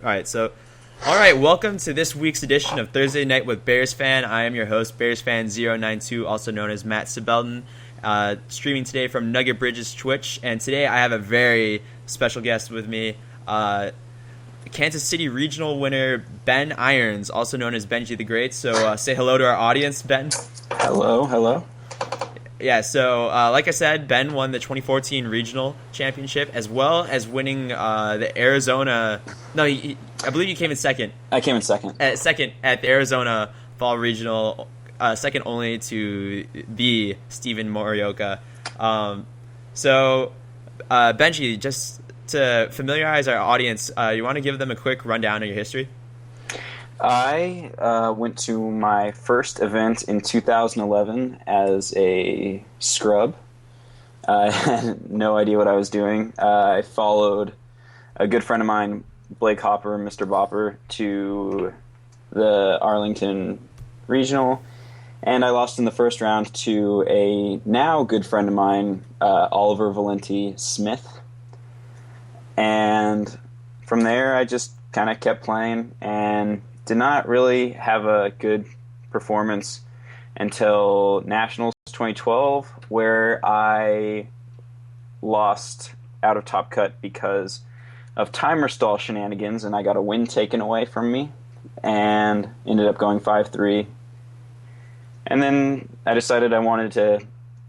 All right, welcome to this week's edition of Thursday Night with Bearsfan. I am your host, Bearsfan092, also known as Matt Sibelton, streaming today from Nugget Bridges Twitch. And today I have a very special guest with me, Kansas City Regional winner Ben Irons, also known as benjitheGREAT. So say hello to our audience, Ben. Hello. Yeah, so like I said, Ben won the 2014 Regional Championship, as well as winning the Arizona... No, I believe you came in second. I came in second. Second at the Arizona Fall Regional, second only to the Stephen Morioka. Benji, just to familiarize our audience, you want to give them a quick rundown of your history? I went to my first event in 2011 as a scrub. I had no idea what I was doing. I followed a good friend of mine, Blake Hopper, Mr. Bopper, to the Arlington Regional, and I lost in the first round to a now good friend of mine, Oliver Valenti Smith. And from there, I just kind of kept playing and did not really have a good performance until Nationals 2012, where I lost out of Top Cut because of timer stall shenanigans, and I got a win taken away from me and ended up going 5-3. And then I decided I wanted to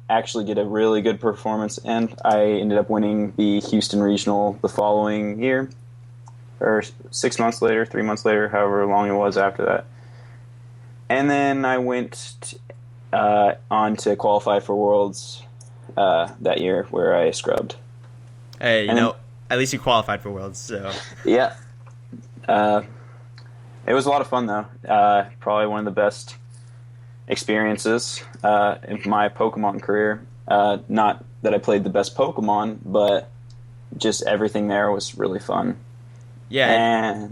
actually get a really good performance, and I ended up winning the Houston Regional the following year, or 6 months later, 3 months later, however long it was after that. And then I went on to qualify for Worlds that year, where I scrubbed. Hey, at least you qualified for Worlds, so... Yeah. It was a lot of fun, though. Probably one of the best experiences in my Pokemon career. Not that I played the best Pokemon, but just everything there was really fun. Yeah,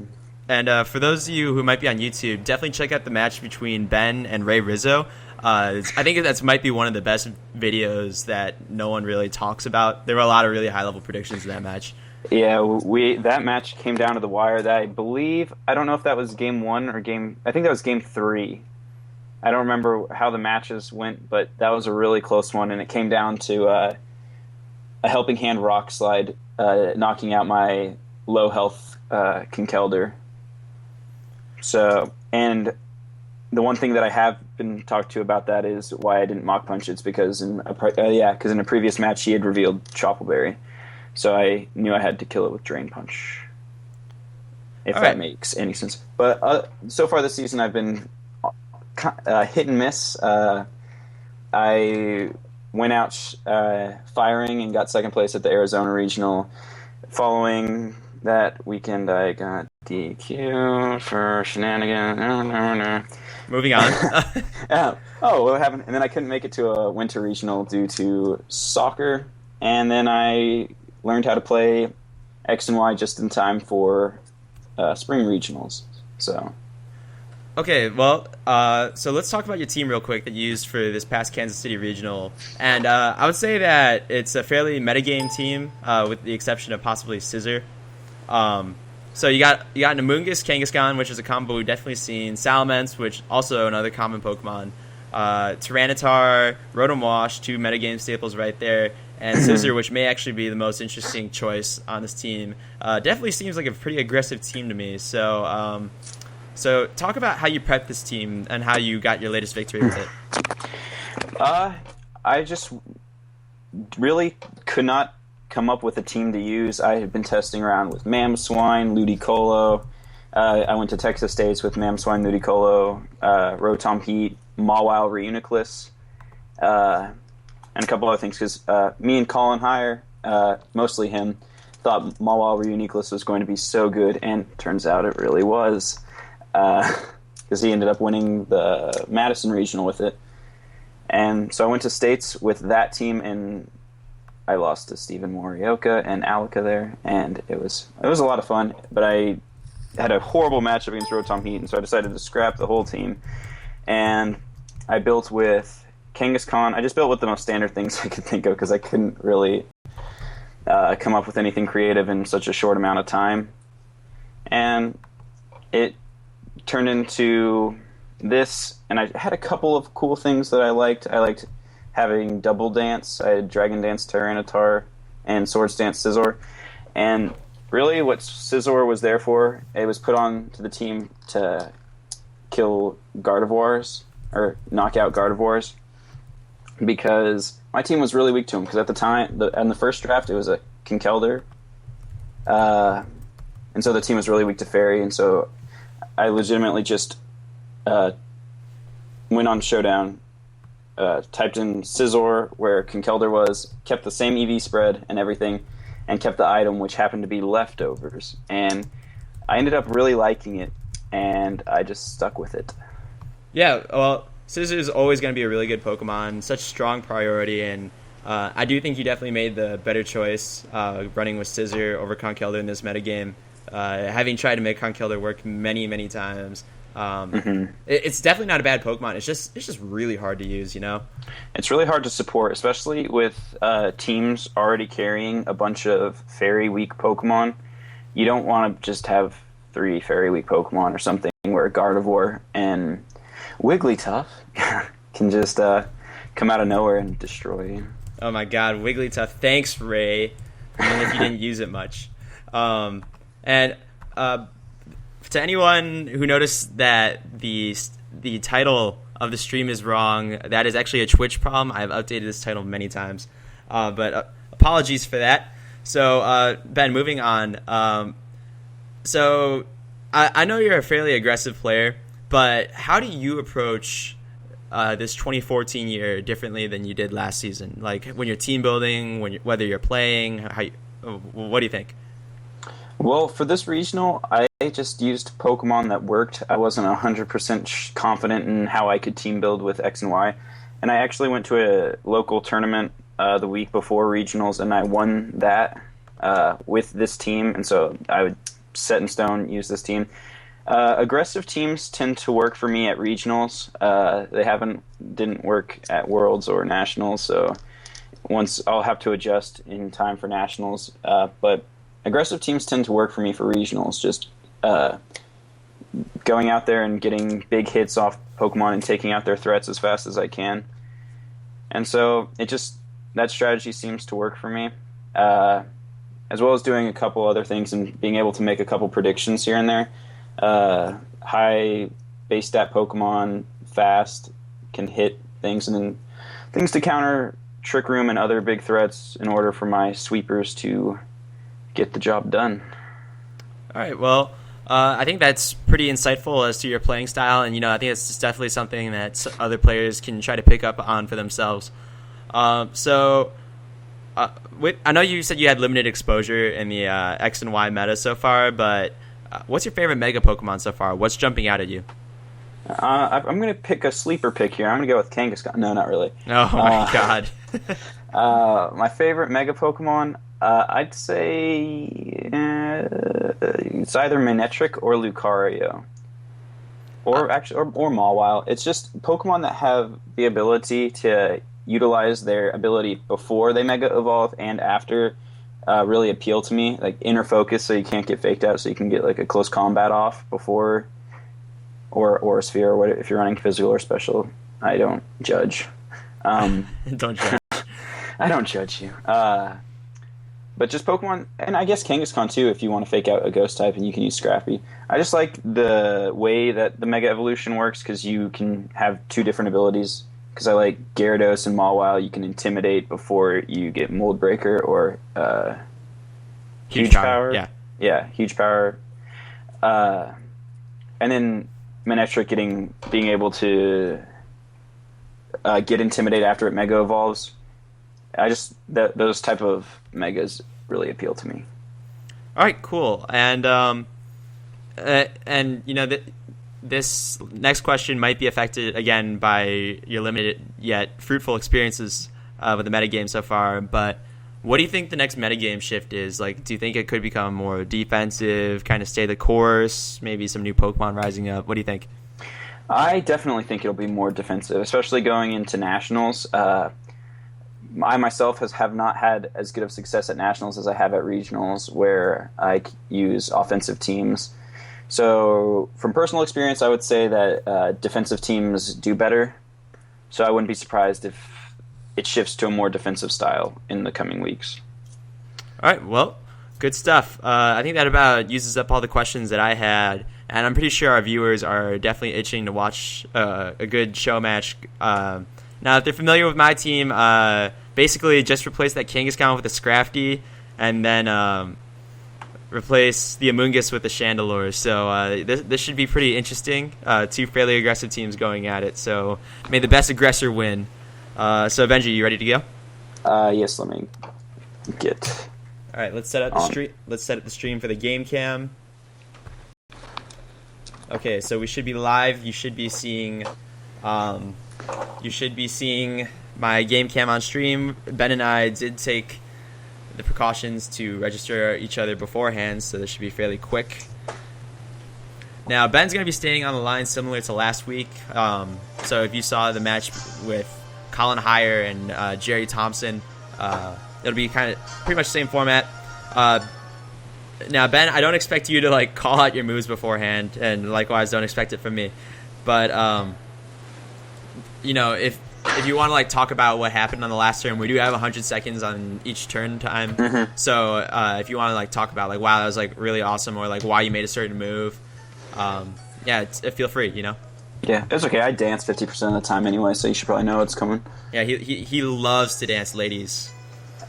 and for those of you who might be on YouTube, definitely check out the match between Ben and Ray Rizzo. I think that might be one of the best videos that no one really talks about. There were a lot of really high-level predictions in that match. Yeah, that match came down to the wire. That I don't know if that was game 1 or I think that was game 3. I don't remember how the matches went, but that was a really close one, and it came down to a helping hand rock slide, knocking out my low health Kinkelder. So, and the one thing that I have been talked to about that is why I didn't mock punch. It's because in a previous match he had revealed Choppleberry, so I knew I had to kill it with Drain Punch. If that makes any sense. But so far this season I've been hit and miss. I went out firing and got second place at the Arizona Regional. Following that weekend, I got DQ for shenanigans. Moving on. What happened? And then I couldn't make it to a winter regional due to soccer. And then I learned how to play X and Y just in time for spring regionals. So. Okay, well, so let's talk about your team real quick that you used for this past Kansas City Regional. And I would say that it's a fairly metagame team, with the exception of possibly Scissor. So you got Namungus, Kangaskhan, which is a combo we've definitely seen. Salamence, which also another common Pokemon. Tyranitar, Rotom Wash, 2 metagame staples right there. And Scissor, which may actually be the most interesting choice on this team. Definitely seems like a pretty aggressive team to me. So talk about how you prepped this team and how you got your latest victory with it. I just really could not come up with a team to use. I had been testing around with Mamswine, Ludicolo. I went to Texas States with Mamswine, Ludicolo, Rotom Heat, Mawile, Reuniclus, and a couple other things, because me and Colin Heyer, mostly him, thought Mawile, Reuniclus was going to be so good, and turns out it really was. Because he ended up winning the Madison Regional with it. And so I went to States with that team, and I lost to Stephen Morioka and Alika there, and it was a lot of fun, but I had a horrible matchup against Rotom Heat, and so I decided to scrap the whole team. And I built with Kangaskhan. I just built with the most standard things I could think of, because I couldn't really come up with anything creative in such a short amount of time. and it turned into this. And I had a couple of cool things that I liked. I liked having Double Dance. I had Dragon Dance Tyranitar and Swords Dance Scizor. And really what Scizor was there for, it was put on to the team to kill Gardevoirs, or knock out Gardevoirs, because my team was really weak to him. Because at the time, in the first draft, it was a Conkeldurr, and so the team was really weak to Fairy, and so I legitimately just went on Showdown, typed in Scizor where Conkeldurr was, kept the same EV spread and everything, and kept the item, which happened to be Leftovers. And I ended up really liking it, and I just stuck with it. Yeah, well, Scizor is always going to be a really good Pokemon, such strong priority, and I do think you definitely made the better choice running with Scizor over Conkeldurr in this metagame. Having tried to make Conkeldurr work many, many times, it's definitely not a bad Pokemon. It's just really hard to use, you know? It's really hard to support, especially with teams already carrying a bunch of Fairy-weak Pokemon. You don't want to just have 3 Fairy-weak Pokemon or something where Gardevoir and Wigglytuff can just come out of nowhere and destroy you. Oh my god, Wigglytuff. Thanks, Ray. Even if you didn't use it much. And to anyone who noticed that the title of the stream is wrong, that is actually a Twitch problem. I've updated this title many times. But apologies for that. So, Ben, moving on. So, I know you're a fairly aggressive player, but how do you approach this 2014 year differently than you did last season? Like when you're team building, whether you're playing, what do you think? Well, for this regional, I just used Pokemon that worked. I wasn't 100% confident in how I could team build with X and Y. And I actually went to a local tournament the week before regionals, and I won that with this team. And so I would set in stone use this team. Aggressive teams tend to work for me at regionals. They didn't work at Worlds or Nationals, so once I'll have to adjust in time for Nationals. But aggressive teams tend to work for me for regionals. Just going out there and getting big hits off Pokemon and taking out their threats as fast as I can. And so that strategy seems to work for me, as well as doing a couple other things and being able to make a couple predictions here and there. High base stat Pokemon, fast, can hit things, and then things to counter Trick Room and other big threats in order for my sweepers to get the job done. All right, well, I think that's pretty insightful as to your playing style, and I think it's definitely something that other players can try to pick up on for themselves. I know you said you had limited exposure in the X and Y meta so far, but what's your favorite Mega Pokemon so far? What's jumping out at you? I'm going to pick a sleeper pick here. I'm going to go with Kangaskhan. No, not really. Oh my god. My favorite Mega Pokemon, I'd say it's either Manectric or Lucario. Or Mawile. It's just Pokemon that have the ability to utilize their ability before they Mega Evolve and after really appeal to me. Like Inner Focus, so you can't get faked out, so you can get like a close combat off before, or a Sphere, or what if you're running physical or special. I don't judge. Don't judge. I don't judge you. But just Pokemon, and I guess Kangaskhan too, if you want to fake out a Ghost type and you can use Scrappy. I just like the way that the Mega Evolution works, because you can have 2 different abilities. Because I like Gyarados and Mawile, you can Intimidate before you get Mold Breaker or Huge Power. Yeah, Huge Power. And then Manectric being able to get Intimidate after it Mega Evolves. Those type of Megas really appeal to me. All right, cool. And this next question might be affected again by your limited yet fruitful experiences with the metagame so far. But what do you think the next metagame shift is? Like, do you think it could become more defensive, kind of stay the course, maybe some new Pokemon rising up? What do you think? I definitely think it'll be more defensive, especially going into Nationals. I myself have not had as good of success at nationals as I have at regionals, where I use offensive teams. So from personal experience, I would say that defensive teams do better. So I wouldn't be surprised if it shifts to a more defensive style in the coming weeks. All right, well, good stuff. I think that about uses up all the questions that I had, and I'm pretty sure our viewers are definitely itching to watch a good show match. Now, if they're familiar with my team, basically just replace that Kangaskhan with a Scrafty, and then replace the Amoonguss with the Chandelure. So this should be pretty interesting. Two fairly aggressive teams going at it. So may the best aggressor win. So Benji, you ready to go? Yes, let me get. All right, let's set up the stream. Let's set up the stream for the game cam. Okay, so we should be live. You should be seeing. You should be seeing my game cam on stream. Ben and I did take the precautions to register each other beforehand, so this should be fairly quick. Now, Ben's going to be staying on the line similar to last week. So if you saw the match with Colin Heyer and Jerry Thompson, it'll be kind of pretty much the same format. Now, Ben, I don't expect you to like call out your moves beforehand, and likewise, don't expect it from me. But you know, if you want to like talk about what happened on the last turn, we do have 100 seconds on each turn time. Mm-hmm. So if you want to like talk about like, wow, that was like really awesome, or like why you made a certain move, yeah, feel free, you know. Yeah, it's okay. I dance 50% of the time anyway, so you should probably know what's coming. Yeah, he loves to dance, ladies.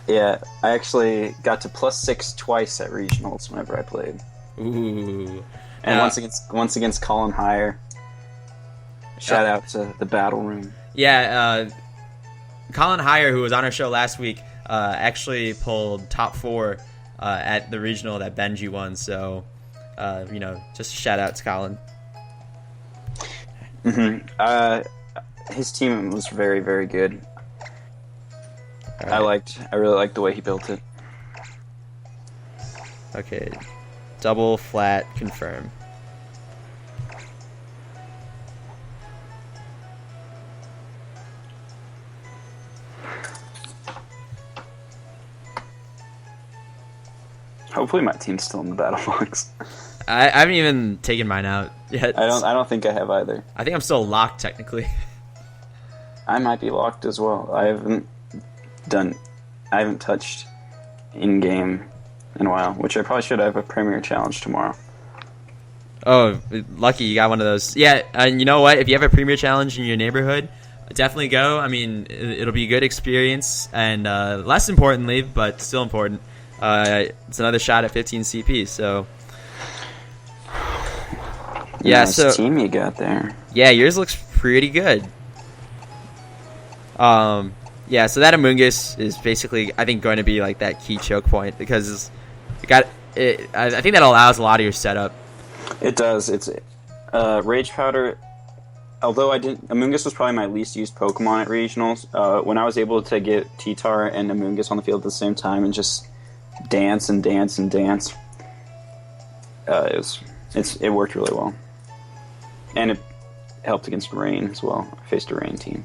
Yeah, I actually got to +6 twice at regionals whenever I played. Ooh. And once against Colin Heyer. Shout out to the battle room. Yeah, Colin Heyer, who was on our show last week, actually pulled top 4 at the regional that Benji won. So, you know, just a shout out to Colin. Mm-hmm. His team was very, very good. Right. I really liked the way he built it. Okay, double flat confirm. Hopefully my team's still in the battle box. I haven't even taken mine out yet. I don't think I have either. I think I'm still locked technically. I might be locked as well. I haven't touched in-game in a while, which I probably should have a Premier Challenge tomorrow. Oh, lucky you got one of those. Yeah, and you know what? If you have a Premier Challenge in your neighborhood, definitely go. I mean, it'll be a good experience, and less importantly, but still important, it's another shot at 15 CP, so... Yeah, nice so team you got there. Yeah, yours looks pretty good. Yeah, so that Amoonguss is basically, I think, going to be like that key choke point because I think that allows a lot of your setup. It does. It's Rage Powder. Although Amoonguss was probably my least used Pokemon at regionals. When I was able to get T-Tar and Amoonguss on the field at the same time and just dance and dance and dance, it worked really well, and it helped against rain as well. I faced a rain team.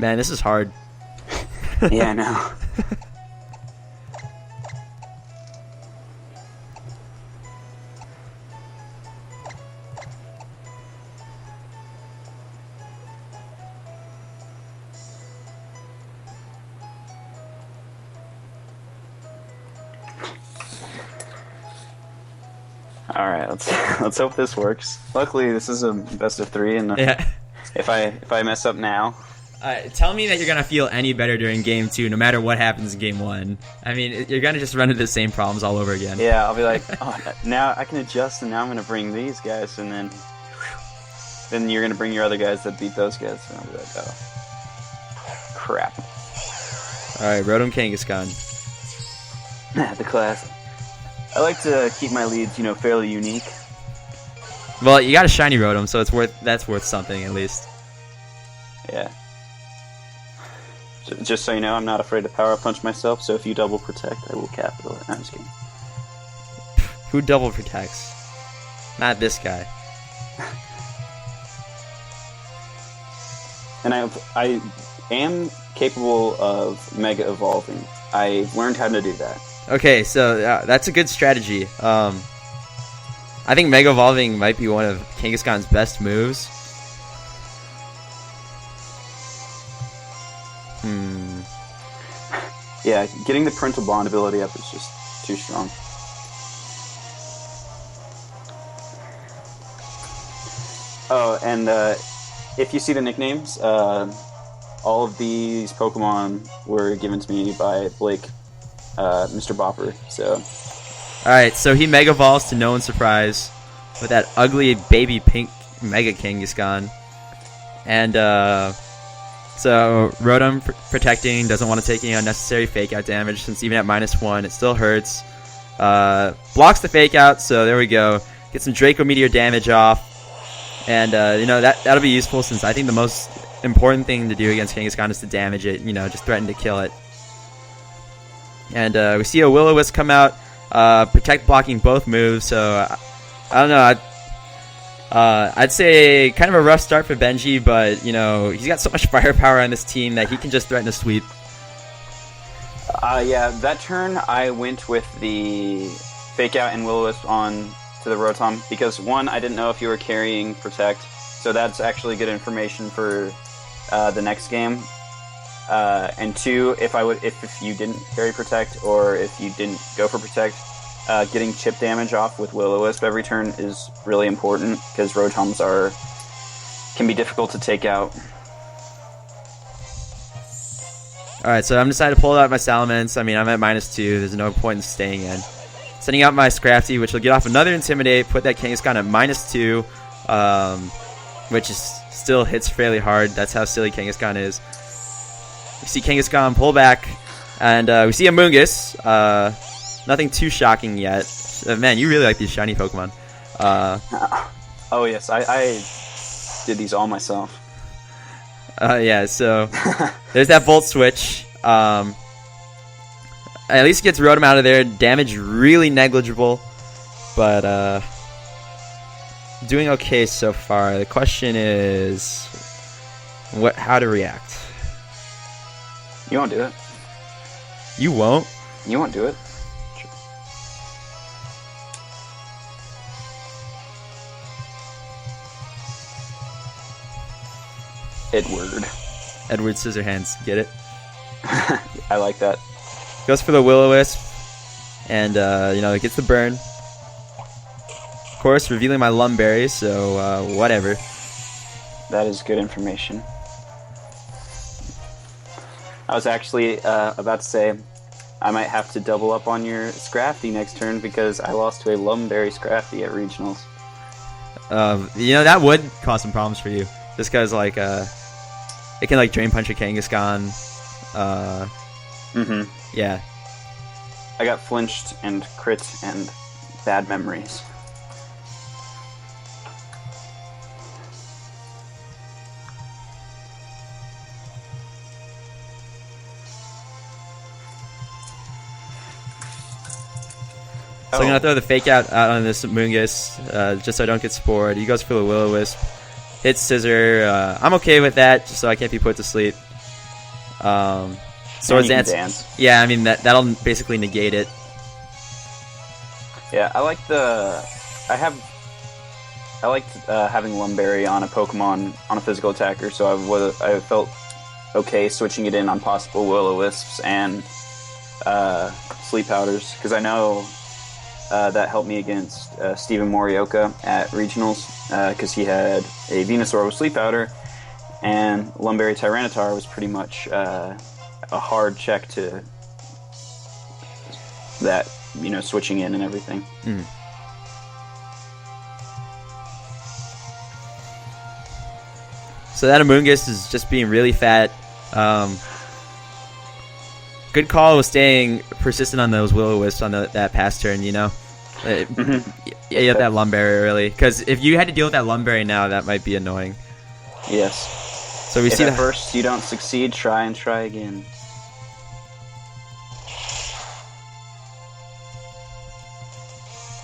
Man, this is hard. Yeah, I know. All right, let's hope this works. Luckily, this is a best of 3, and Yeah. if I mess up now. Tell me that you're going to feel any better during Game 2, no matter what happens in Game 1. I mean, you're going to just run into the same problems all over again. Yeah, I'll be like, oh, now I can adjust, and now I'm going to bring these guys, and then you're going to bring your other guys that beat those guys, and I'll be like, oh, crap. All right, Rotom Kangaskhan. The class. I like to keep my leads, fairly unique. Well, you got a shiny Rotom, so that's worth something at least. Yeah. Just so you know, I'm not afraid to Power Punch myself, so if you double protect, I will capital it. No, I'm just kidding. Who double protects? Not this guy. And I am capable of Mega Evolving. I've learned how to do that. Okay, so that's a good strategy. I think Mega Evolving might be one of Kangaskhan's best moves. Yeah, getting the Parental Bond ability up is just too strong. Oh, and if you see the nicknames, all of these Pokemon were given to me by Blake, Mr. Bopper. So, all right, so he Mega Evolves to no one's surprise with that ugly baby pink Mega Kangaskhan, and so Rotom protecting, doesn't want to take any unnecessary fake out damage since even at -1 it still hurts. Blocks the fake out, so there we go. Get some Draco Meteor damage off, and that'll be useful since I think the most important thing to do against Kangaskhan is to damage it. Just threaten to kill it. And we see a Will-O-Wisp come out, protect blocking both moves. So I don't know. I'd say kind of a rough start for Benji, but he's got so much firepower on this team that he can just threaten a sweep. Yeah, that turn I went with the Fake Out and Will-O-Wisp on to the Rotom because one, I didn't know if you were carrying Protect, so that's actually good information for the next game. And two, if you didn't carry Protect or if you didn't go for Protect, getting chip damage off with Will-O-Wisp every turn is really important because Rotoms can be difficult to take out. Alright, so I'm decided to pull out my Salamence. I mean, I'm at -2. There's no point in staying in. Sending out my Scrafty, which will get off another Intimidate, put that Kangaskhan at -2, which still hits fairly hard. That's how silly Kangaskhan is. We see Kangaskhan pull back, and we see a Mungus. Nothing too shocking yet. Man, you really like these shiny Pokemon. Oh yes, I did these all myself. Yeah, so there's that Volt Switch. At least gets Rotom out of there. Damage really negligible, but doing okay so far. The question is, how to react. You won't do it. You won't? You won't do it. Edward Scissorhands, get it? I like that. Goes for the Will-O-Wisp, and it gets the burn. Of course, revealing my Lumberry, so whatever. That is good information. I was actually about to say I might have to double up on your Scrafty next turn because I lost to a Lumberry Scrafty at Regionals. That would cause some problems for you, just because it can Drain Punch a Kangaskhan. Yeah. I got flinched and crit and bad memories. So I'm going to throw the Fake Out on this Mungus, just so I don't get spored. He goes for the Will-O-Wisp. Hits Scissor. I'm okay with that, just so I can't be put to sleep. Swords Dance. Yeah, I mean, that'll basically negate it. Yeah, I liked having Lumberry on a Pokemon, on a physical attacker, so I felt okay switching it in on possible Will-O-Wisps and Sleep Powders, because I know that helped me against Steven Morioka at Regionals, because he had a Venusaur with Sleep Powder, and Lumberry Tyranitar was pretty much a hard check to that, switching in and everything. So that Amoonguss is just being really fat. Good call was staying persistent on those Will-O-Wisps on that past turn, Yeah, you have that Lumberry early. Because if you had to deal with that Lumberry now, that might be annoying. Yes. So we see at first you don't succeed, try and try again.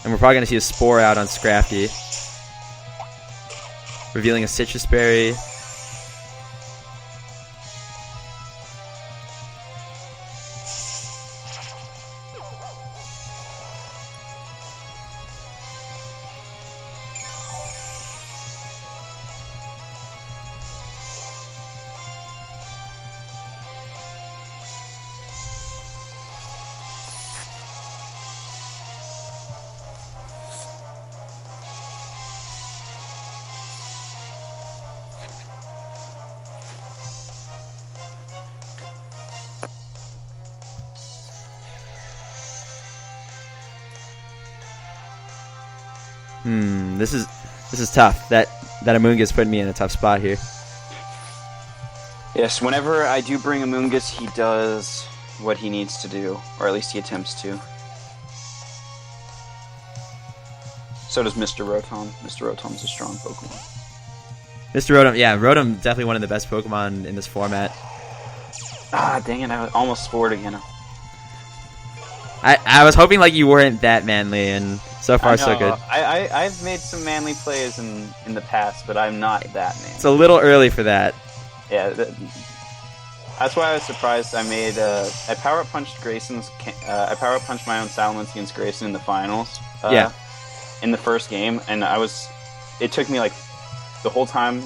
And we're probably going to see a Spore out on Scrafty. Revealing a Citrus Berry. This is tough. That Amoonguss putting me in a tough spot here. Yes, whenever I do bring Amoonguss, he does what he needs to do, or at least he attempts to. So does Mr. Rotom. Mr. Rotom's a strong Pokemon. Mr. Rotom, yeah, Rotom definitely one of the best Pokemon in this format. Ah, dang it! I almost spored again. I was hoping like you weren't that manly, and so far so good. I've made some manly plays in the past, but I'm not that manly. It's a little early for that. Yeah, that's why I was surprised. I power up punched Grayson's. I power up punched my own Salamence against Grayson in the finals. Yeah. In the first game, and it took me like the whole time.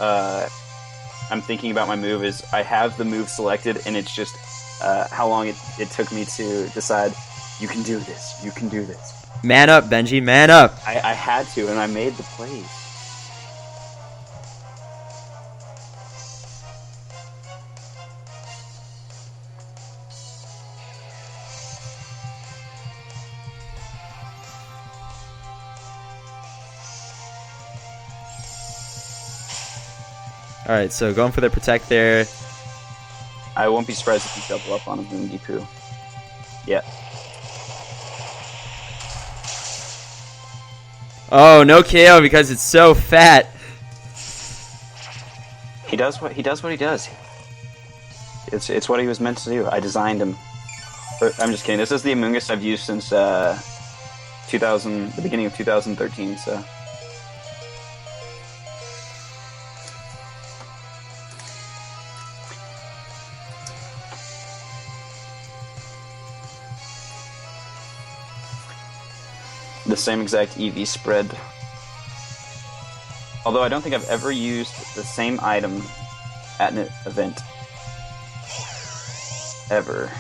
I'm thinking about my move is I have the move selected, and it's just how long it took me to decide. You can do this. You can do this. Man up, Benji. Man up. I had to, and I made the plays. Alright, so going for the Protect there. I won't be surprised if you double up on a Moongipu. Yeah. Oh, no KO because it's so fat. He does what he does. It's what he was meant to do. I designed him. I'm just kidding. This is the Amoonguss I've used since the beginning of 2013. So. The same exact EV spread. Although I don't think I've ever used the same item at an event. Ever.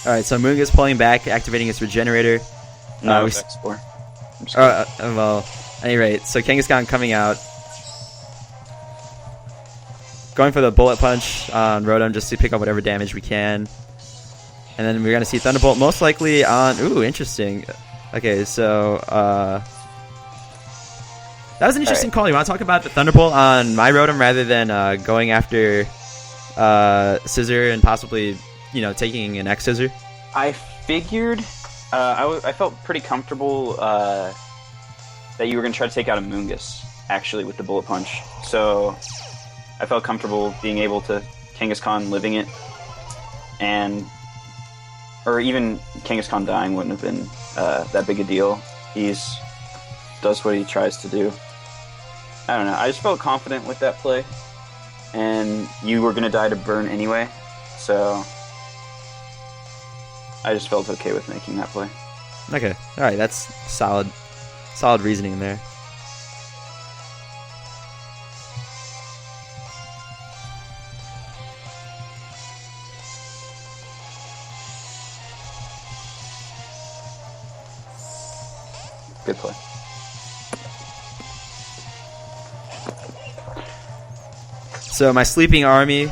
Alright, so Moongus pulling back, activating its Regenerator. No, X4. Well, at any rate, so Kangaskhan coming out. Going for the Bullet Punch on Rotom just to pick up whatever damage we can. And then we're going to see Thunderbolt most likely on... Ooh, interesting. Okay, so that was an interesting call. You want to talk about the Thunderbolt on my Rotom rather than going after Scissor and possibly, taking an X Scissor? I figured I felt pretty comfortable that you were going to try to take out a Moongus, actually, with the Bullet Punch. So I felt comfortable being able to Kangaskhan living it, or even Kangaskhan dying wouldn't have been that big a deal. Does what he tries to do. I don't know. I just felt confident with that play, and you were going to die to burn anyway, so I just felt okay with making that play. Okay. All right. That's solid reasoning there. Good play. So my sleeping army,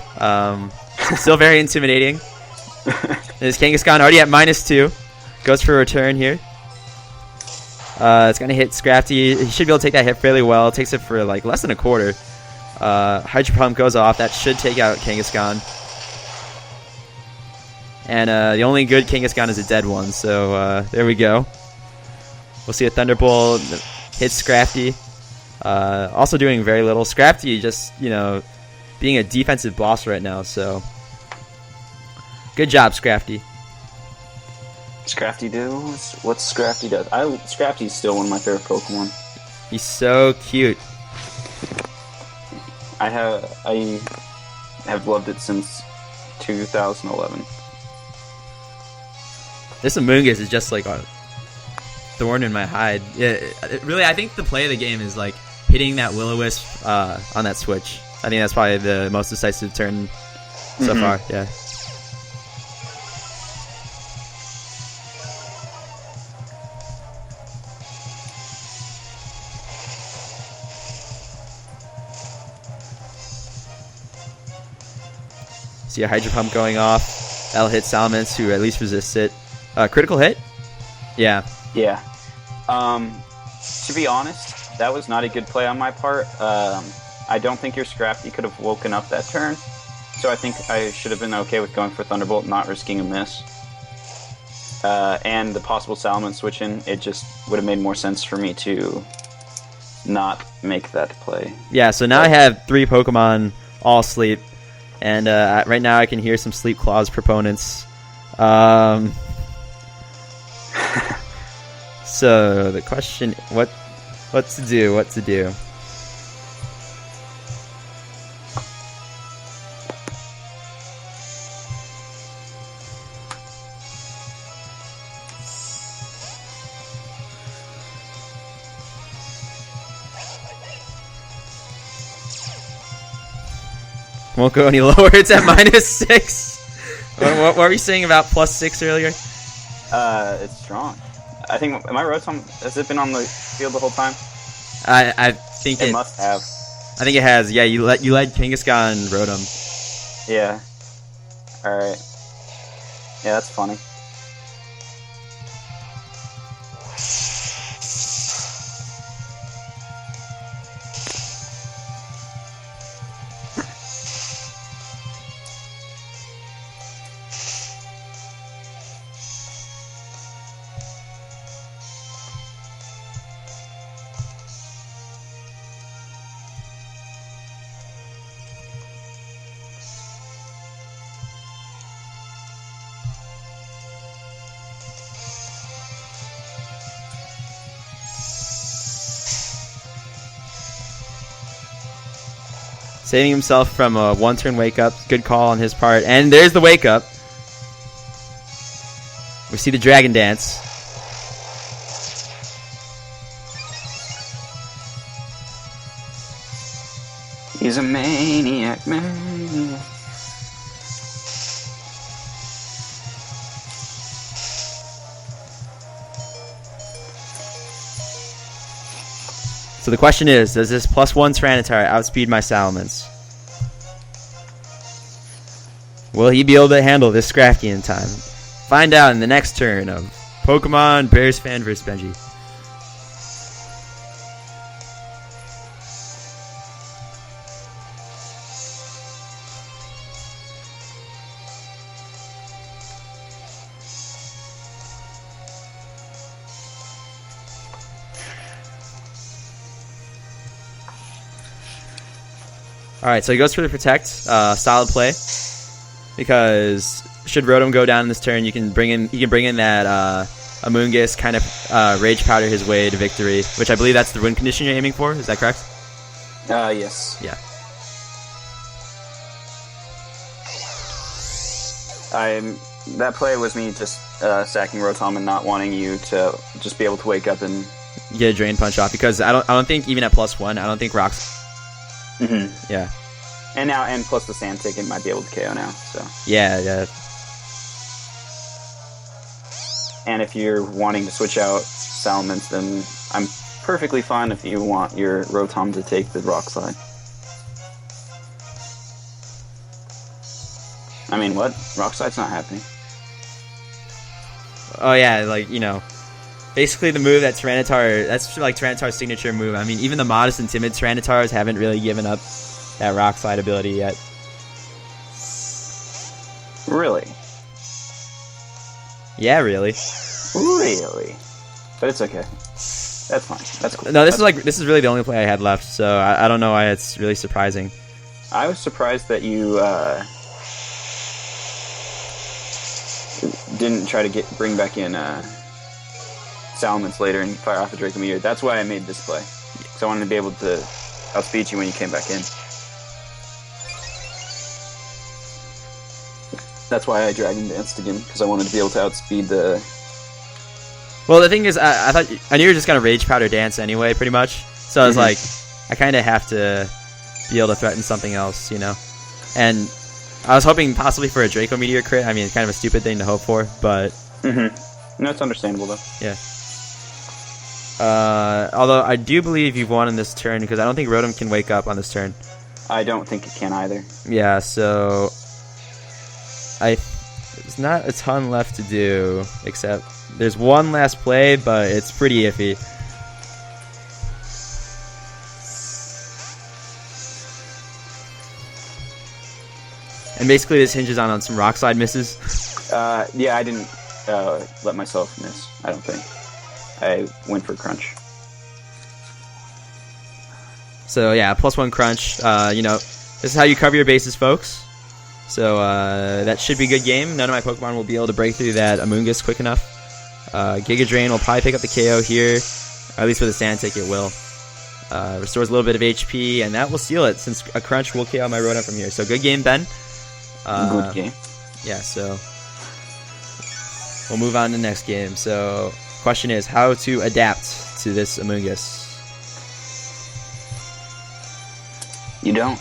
still very intimidating. There's Kangaskhan already at -2. Goes for a return here. It's going to hit Scrafty. He should be able to take that hit fairly well. Takes it for like less than a quarter. Hydro Pump goes off. That should take out Kangaskhan. And the only good Kangaskhan is a dead one. So there we go. We'll see a Thunderbolt hit Scrafty. Also doing very little. Scrafty just, being a defensive boss right now, so good job, Scrafty. Scrafty do? What's Scrafty does? Scrafty's still one of my favorite Pokemon. He's so cute. I have loved it since 2011. This Amoonguss is just like a thorn in my hide. Yeah, really, I think the play of the game is like hitting that Will-O-Wisp on that switch. I think that's probably the most decisive turn so far. Yeah. See a Hydro Pump going off. That'll hit Salamence, who at least resists it. Critical hit? Yeah. Yeah. To be honest, that was not a good play on my part. I don't think your Scrafty could have woken up that turn. So I think I should have been okay with going for Thunderbolt, not risking a miss. And the possible Salamence switch in, it just would have made more sense for me to not make that play. Yeah, so now I have 3 Pokemon all sleep. And right now I can hear some Sleep Claws proponents. So the question, what to do? Won't go any lower. It's at -6. What were you saying about +6 earlier? It's strong. I think, am I Rotom? Has it been on the field the whole time? I think it must have. I think it has. Yeah, you led Kangaskhan Rotom. Yeah. All right. Yeah, that's funny. Saving himself from a 1-turn wake up. Good call on his part. And there's the wake up. We see the Dragon Dance. He's a maniac, maniac. So the question is, does this +1 Tyranitar outspeed my Salamence? Will he be able to handle this Scrafty in time? Find out in the next turn of Pokemon Bearsfan vs. Benji. Alright, so he goes for the Protect. Solid play. Because should Rotom go down in this turn, he can bring in that Amoonguss, kind of Rage Powder his way to victory, which I believe that's the win condition you're aiming for. Is that correct? Yes. Yeah. That play was me just sacking Rotom and not wanting you to just be able to wake up and get a Drain Punch off, because I don't think even at +1, I don't think Rocks. Yeah. And plus the Sand Ticket might be able to KO now. So. Yeah. And if you're wanting to switch out Salamence, then I'm perfectly fine if you want your Rotom to take the Rock Slide. I mean, what? Rock Slide's not happening. Oh yeah, basically the move that Tyranitar, that's like Tyranitar's signature move. I mean, even the modest and timid Tyranitars haven't really given up that Rock Slide ability yet. Really? Yeah, really. Really? but it's okay. That's fine. That's cool. No, this is really the only play I had left, so I don't know why it's really surprising. I was surprised that you didn't try to bring back in Salamence later and fire off a Draco Meteor. That's why I made this play. Because I wanted to be able to outspeed you when you came back in. That's why I Dragon Danced again, because I wanted to be able to outspeed the... Well, the thing is, I knew you were just gonna Rage Powder Dance anyway, pretty much. So I was like, I kind of have to be able to threaten something else, you know? And I was hoping possibly for a Draco Meteor crit. I mean, it's kind of a stupid thing to hope for, but... No, it's understandable, though. Yeah. Although, I do believe you've won in this turn, because I don't think Rotom can wake up on this turn. I don't think it can either. Yeah, so... There's not a ton left to do, except... There's one last play, but it's pretty iffy. And basically this hinges on some Rock Slide misses. Yeah, I didn't let myself miss, I don't think. I went for Crunch. So yeah, +1 Crunch. You know, this is how you cover your bases, folks. So that should be a good game. None of my Pokemon will be able to break through that Amoonguss quick enough. Giga Drain will probably pick up the KO here, or at least with a Sand Tick it will. Restores a little bit of HP, and that will seal it, since a Crunch will KO my Rotom from here. So good game, Ben. Good game. Yeah, so we'll move on to the next game. So question is how to adapt to this Amoonguss. You don't.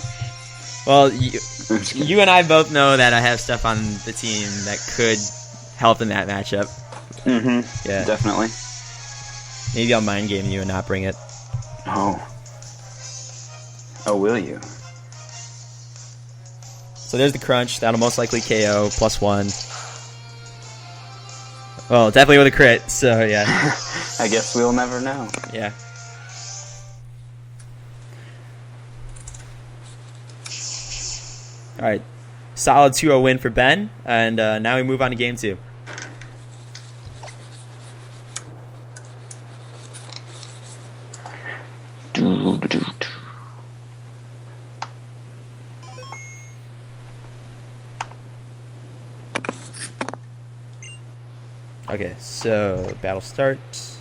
Well, you and I both know that I have stuff on the team that could help in that matchup. Yeah, definitely. Maybe I'll mind game you and not bring it. Oh, will you? So there's the Crunch. That'll most likely KO +1. Well, definitely with a crit. So yeah. I guess we'll never know. Yeah. All right, solid 2-0 win for Ben, and now we move on to game 2. Okay, so battle starts.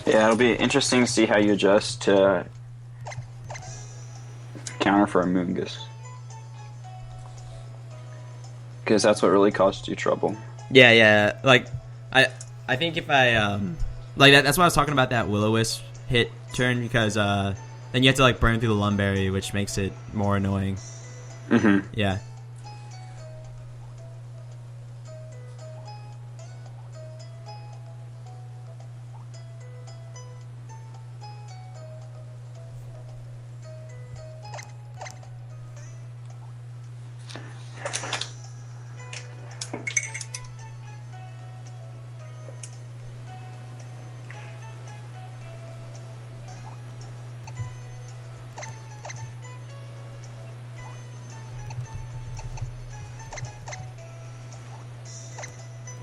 Yeah, it'll be interesting to see how you adjust to counter for Amoonguss. Because that's what really caused you trouble. Yeah. Like, I think if I like that's why I was talking about that Will-O-Wisp hit turn, because then you have to like burn through the Lumberry, which makes it more annoying. Yeah.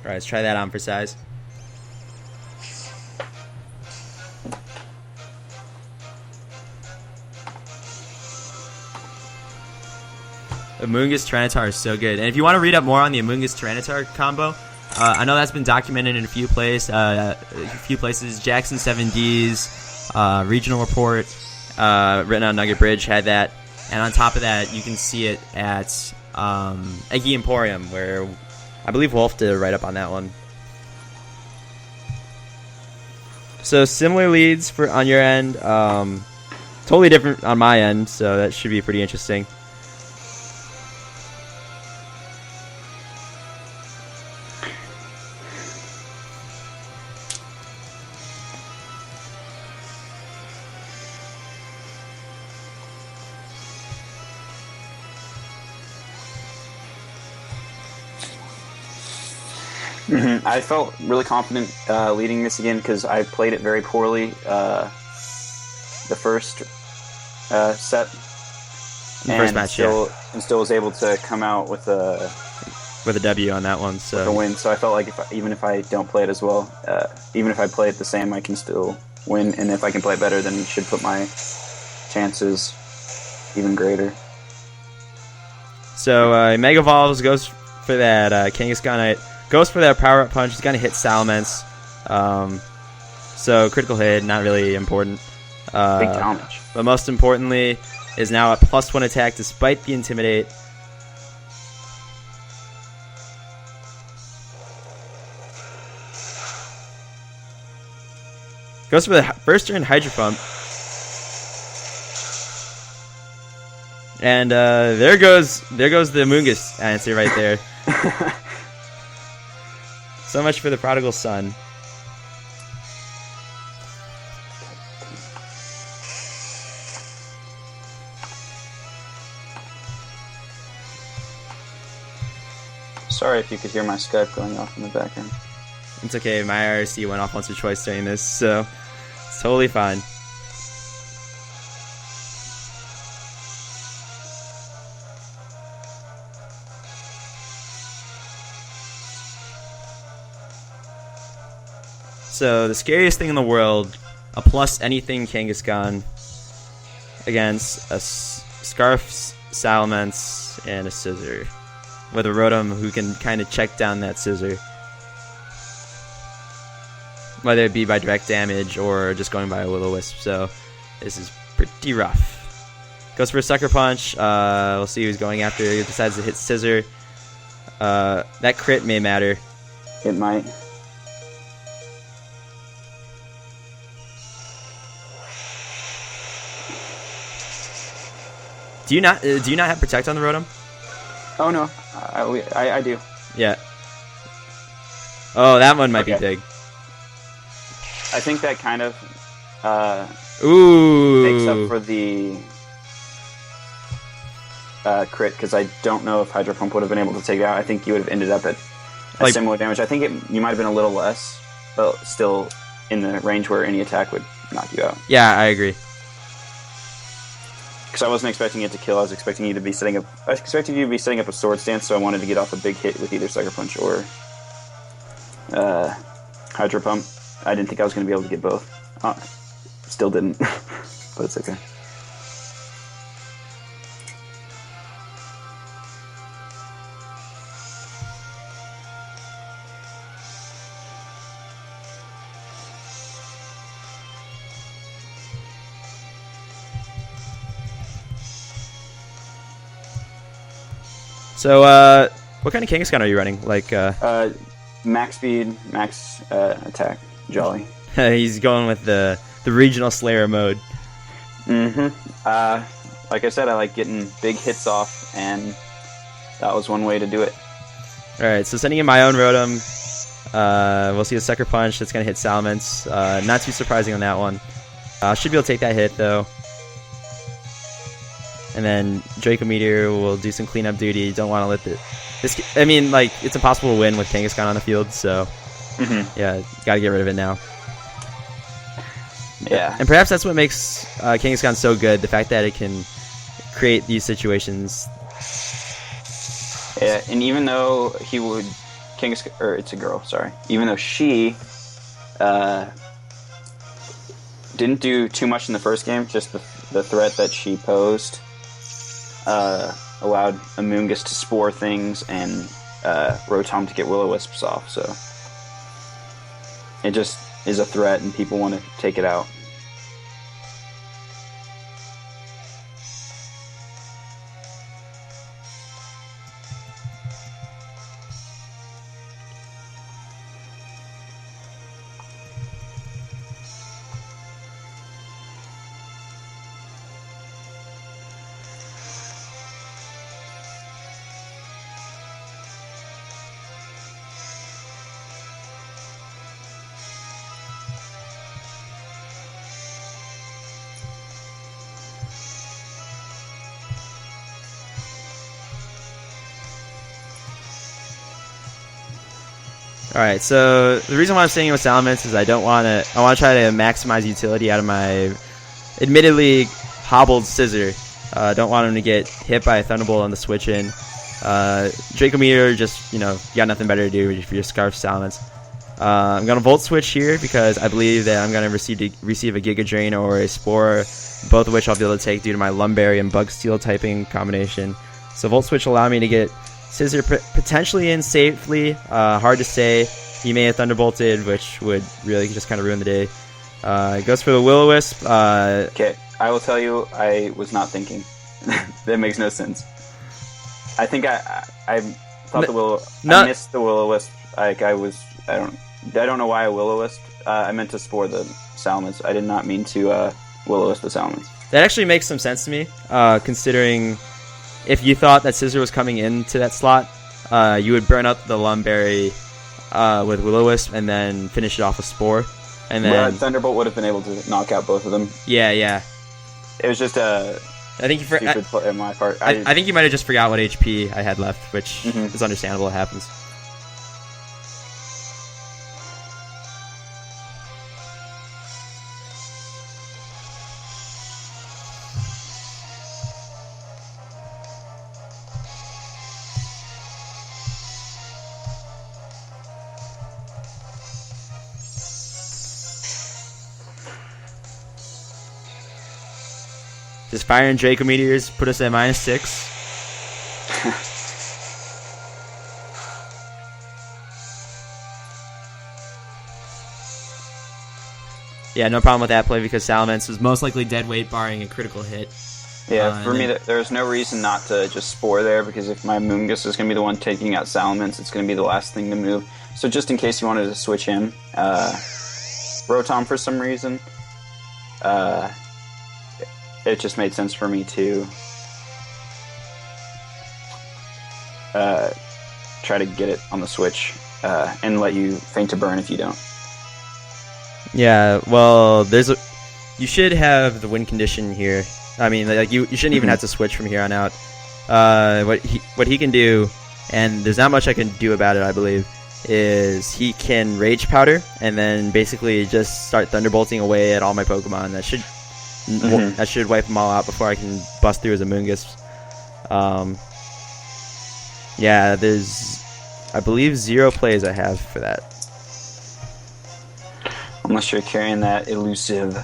Alright, let's try that on for size. Amoonguss Tyranitar is so good. And if you want to read up more on the Amoonguss Tyranitar combo, I know that's been documented in a few places. Jackson 7D's regional report written on Nugget Bridge had that. And on top of that, you can see it at Eggy Emporium, where I believe Wolf did a write-up on that one. So similar leads on your end, totally different on my end, so that should be pretty interesting. I felt really confident leading this again because I played it very poorly the first set, The first match, and still was able to come out with a W on that one. So with a win. So I felt like even if I don't play it as well, even if I play it the same, I can still win. And if I can play it better, then it should put my chances even greater. So Mega Evolves goes for that Kangaskhan. Goes for that power up punch. He's gonna hit Salamence. So critical hit, not really important. Big damage. But most importantly, is now a +1 attack despite the Intimidate. Goes for the first turn Hydro Pump. And there goes the Mungus answer right there. So much for the prodigal son. Sorry if you could hear my Skype going off in the background. It's okay, my IRC went off once or twice during this, so it's totally fine. So the scariest thing in the world, a plus anything Kangaskhan against a Scarf Salamence and a Scissor. With a Rotom who can kind of check down that Scissor. Whether it be by direct damage or just going by a Will-O-Wisp. So this is pretty rough. Goes for a Sucker Punch. We'll see who's going after. He decides to hit Scissor. That crit may matter. It might. Do you not have Protect on the Rotom? Oh no, I do. Yeah. Oh, that one might be big. I think that kind of makes up for the crit, because I don't know if Hydro Pump would have been able to take it out. I think you would have ended up at a similar damage. I think you might have been a little less, but still in the range where any attack would knock you out. Yeah, I agree. Because I wasn't expecting it to kill. I was expecting you to be setting up. I was expecting you to be setting up a Sword Stance, so I wanted to get off a big hit with either Sucker Punch or Hydro Pump. I didn't think I was going to be able to get both. Still didn't, but it's okay. So, what kind of Kangaskhan are you running? Like, max speed, max attack, Jolly. He's going with the regional Slayer mode. Like I said, I like getting big hits off, and that was one way to do it. Alright, so sending in my own Rotom. We'll see a Sucker Punch that's going to hit Salamence. Not too surprising on that one. Should be able to take that hit, though. And then Draco Meteor will do some cleanup duty. Don't want to let this. I mean, like, it's impossible to win with Kangaskhan on the field, so yeah, gotta get rid of it now. Yeah. And perhaps that's what makes Kangaskhan so good, the fact that it can create these situations. Yeah, and even though he would Kangaskhan, or it's a girl, sorry. Even though she didn't do too much in the first game, just the threat that she posed allowed Amoonguss to spore things and Rotom to get Will-O-Wisps off, so it just is a threat and people want to take it out. All right, so the reason why I'm staying with Salamence is I want to try to maximize utility out of my admittedly hobbled Scissor. Don't want him to get hit by a Thunderbolt on the switch in. Draco Meteor, just, you got nothing better to do if you're Scarf Salamence. I'm going to Volt Switch here because I believe that I'm going to receive a Giga Drain or a Spore, both of which I'll be able to take due to my Lumberry and Bug Steel typing combination. So Volt Switch will allow me to get Scissor potentially in safely. Hard to say. He may have Thunderbolted, which would really just kind of ruin the day. Goes for the Will-O-Wisp. Okay, I will tell you, I was not thinking. That makes no sense. I think I thought I missed the Will-O-Wisp. I don't know why I Will-O-Wisp. I meant to Spore the Salamence. I did not mean to Will-O-Wisp the Salamence. That actually makes some sense to me, considering if you thought that Scissor was coming into that slot, you would burn up the Lumberry with Will-O-Wisp and then finish it off with Spore. And then Thunderbolt would have been able to knock out both of them. Yeah. It was just a stupid play on my part. I think you might have just forgot what HP I had left, which is understandable. It happens. Just Fire and Draco Meteors put us at -6. Yeah, no problem with that play because Salamence was most likely dead weight barring a critical hit. Yeah, for me, there's no reason not to just Spore there because if my Moongus is going to be the one taking out Salamence, it's going to be the last thing to move. So just in case you wanted to switch him, Rotom for some reason, it just made sense for me to try to get it on the switch and let you feint to burn if you don't. Yeah, well, you should have the win condition here. I mean, like you shouldn't even have to switch from here on out. What he can do, and there's not much I can do about it, I believe, is he can Rage Powder and then basically just start Thunderbolting away at all my Pokemon. That should wipe them all out before I can bust through as a Moongus. Yeah, there's, I believe, 0 plays I have for that. Unless you're carrying that elusive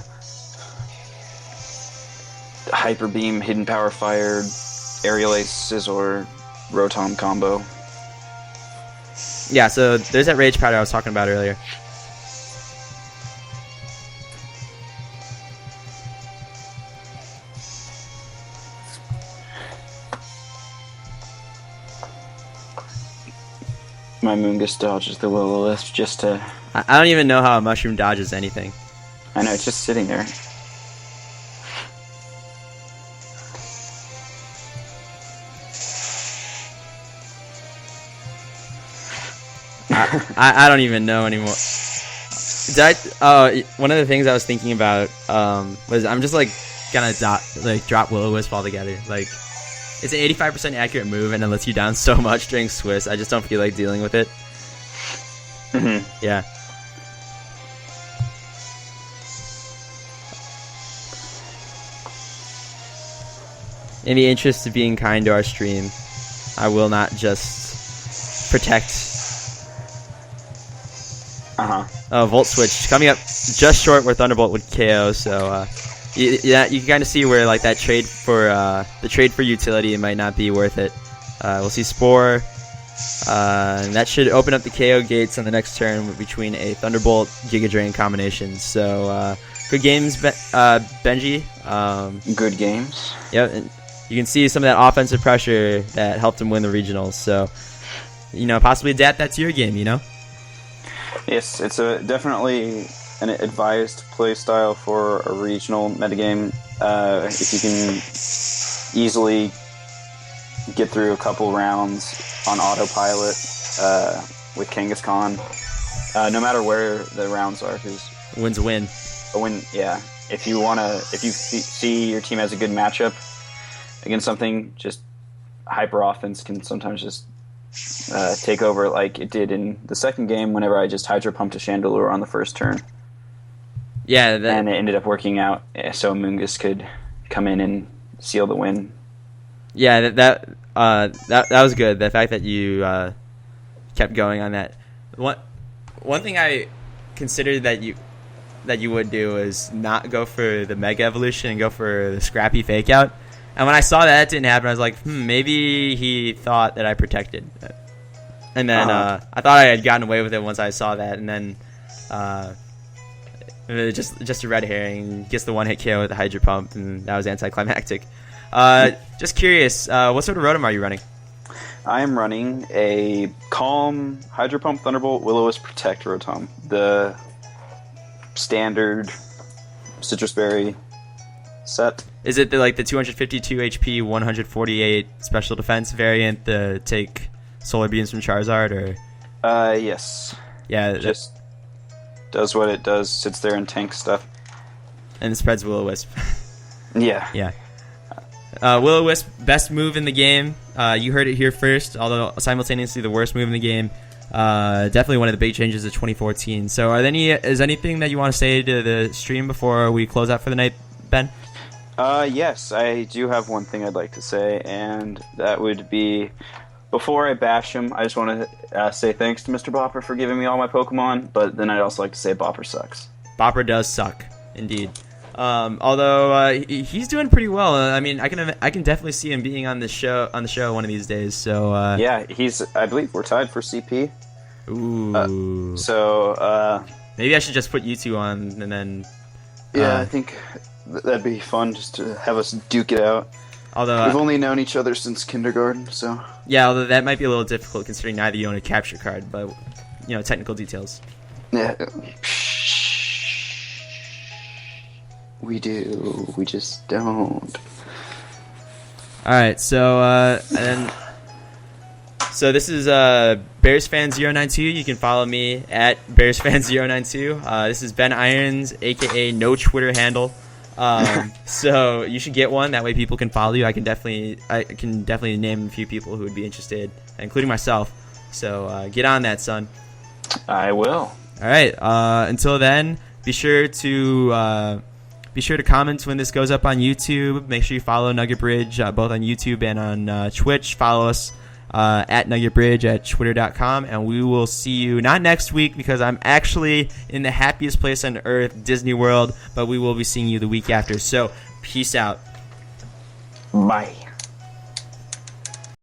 Hyper Beam, Hidden Power Fire, Aerial Ace, or Rotom combo. Yeah, so there's that Rage Powder I was talking about earlier. My Moongus dodges the Will-O-Wisp just to... I don't even know how a Mushroom dodges anything. I know, it's just sitting there. I don't even know anymore. One of the things I was thinking about was I'm just like gonna drop Will-O-Wisp altogether. Like, it's an 85% accurate move and it lets you down so much during Swiss. I just don't feel like dealing with it. Yeah. In the interest of being kind to our stream, I will not just protect. Volt Switch coming up just short where Thunderbolt would KO. So you can kind of see where like that trade for the trade for utility might not be worth it. We'll see Spore, and that should open up the KO gates on the next turn between a Thunderbolt Giga Drain combination. So good games, Benji. Good games. Yep. And you can see some of that offensive pressure that helped him win the regionals. So, possibly adapt that to your game, Yes, it's definitely an advised play style for a regional metagame. If you can easily get through a couple rounds on autopilot with Kangaskhan, no matter where the rounds are, because win's a win. A win, yeah. If you see your team has a good matchup against something, just hyper offense can sometimes just take over like it did in the second game whenever I just Hydro Pumped a Chandelure on the first turn. Yeah, and it ended up working out so Mungus could come in and seal the win. Yeah, that was good. The fact that you kept going on that. One thing I considered that you would do is not go for the Mega Evolution and go for the Scrappy Fake Out. And when I saw that didn't happen, I was like, maybe he thought that I protected. And then I thought I had gotten away with it once I saw that, and then just a red herring, gets the one-hit KO with the Hydro Pump, and that was anticlimactic. Just curious, what sort of Rotom are you running? I am running a Calm, Hydro Pump, Thunderbolt, Will-O-Wisp, Protect Rotom. The standard Citrus Berry set. Is it the 252 HP, 148 special defense variant, the take Solar Beams from Charizard, or? Yes. Yeah. Just does what it does, sits there and tanks stuff. And spreads Will-O-Wisp. Yeah. Yeah. Will-O-Wisp, best move in the game. You heard it here first, although simultaneously the worst move in the game. Definitely one of the big changes of 2014. So is anything that you want to say to the stream before we close out for the night, Ben? Yes, I do have one thing I'd like to say, and that would be, before I bash him, I just want to say thanks to Mr. Bopper for giving me all my Pokemon, but then I'd also like to say Bopper sucks. Bopper does suck, indeed. Although he's doing pretty well. I mean, I can definitely see him being on the show one of these days. So yeah, I believe we're tied for CP. Ooh. Maybe I should just put you two on, and then. Yeah, I think that'd be fun just to have us duke it out. Although we've only known each other since kindergarten, so. Yeah, although that might be a little difficult considering neither you own a capture card, but technical details. Yeah. We do. We just don't. All right. So this is Bearsfan092. You can follow me at Bearsfan092. This is Ben Irons, aka no Twitter handle. So you should get one. That way people can follow you. I can definitely name a few people who would be interested, including myself. So get on that, son. I will. All right. Until then, be sure to comment when this goes up on YouTube. Make sure you follow Nugget Bridge both on YouTube and on Twitch. Follow us at Nugget Bridge at twitter.com, and we will see you not next week because I'm actually in the happiest place on earth, Disney World, but we will be seeing you the week after. So, peace out. Bye.